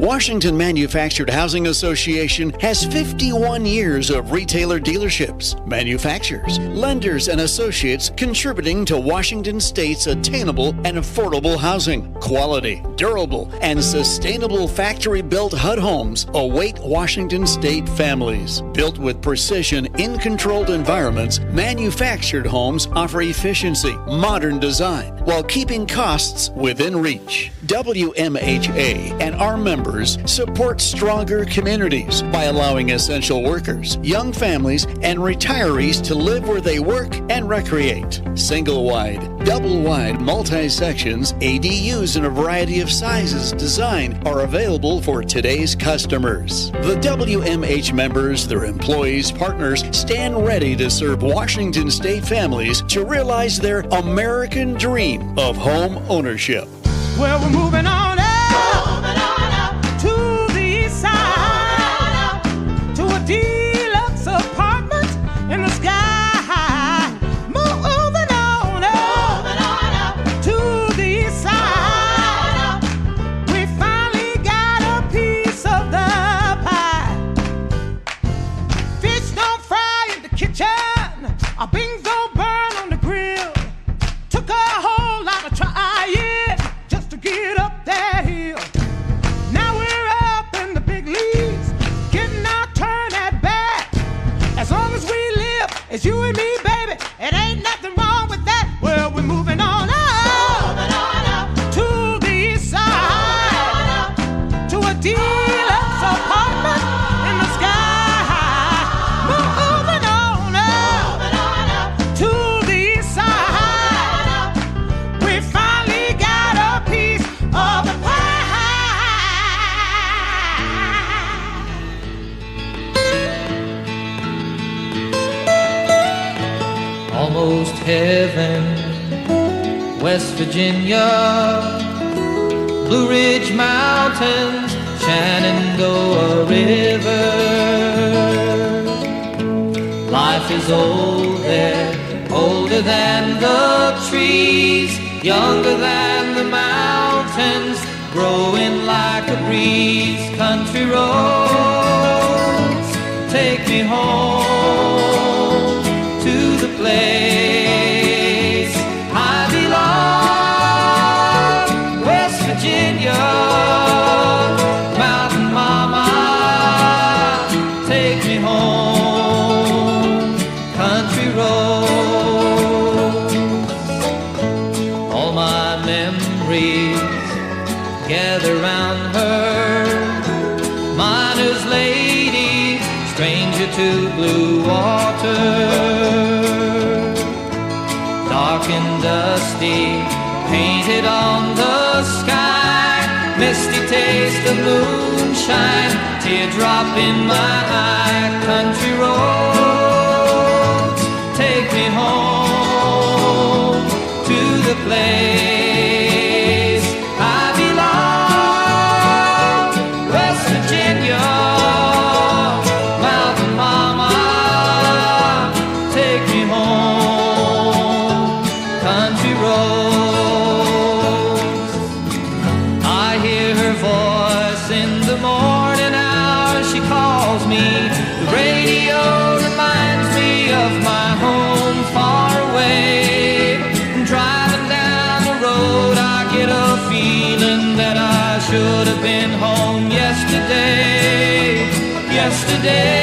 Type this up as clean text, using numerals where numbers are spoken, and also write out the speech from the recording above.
Washington Manufactured Housing Association has 51 years of retailer dealerships, manufacturers, lenders, and associates contributing to Washington State's attainable and affordable housing. Quality, durable, and sustainable factory-built HUD homes await Washington State families. Built with precision in controlled environments, manufactured homes offer efficiency, modern design, while keeping costs within reach. WMHA and our members support stronger communities by allowing essential workers, young families, and retirees to live where they work and recreate. Single-wide, double-wide, multi-sections, ADUs in a variety of sizes, design are available for today's customers. The WMH members, their employees, partners stand ready to serve Washington State families to realize their American dream of home ownership. Well, we're moving on up to the east side, to a deluxe apartment in the sky. Moving on up to the east side. We finally got a piece of the pie. Fish don't fry in the kitchen, our beans don't burn on the grill. Took a whole lot of trying just to get up that hill. Now we're up in the big leagues, getting our turn at bat. As long as we live, it's you and me, baby, it ain't nothing wrong with that. Well, we're moving on up to the east side, to a deluxe apartment in the sky. Moving on up to the east side. We finally got a piece of the pie. Almost heaven, West Virginia, Blue Ridge Mountains, Shenandoah River. Life is old there, older than the trees, younger than the mountains, growing like a breeze. Country roads, take me home to the place I belong. West Virginia, Mountain Mama, take me home. Country roads, all my memories gather round her. Miner's lady, stranger to blue water. Dark and dusty, painted on the sky. Misty taste of moonshine, teardrop in my eye. Country roads, take me home to the place I belong. West Virginia, Mountain Mama, take me home. Country roads, I hear her voice in the morning hour. She calls me. The radio reminds me of my home far away. Driving down the road, I get a feeling that I should have been home yesterday. Yesterday.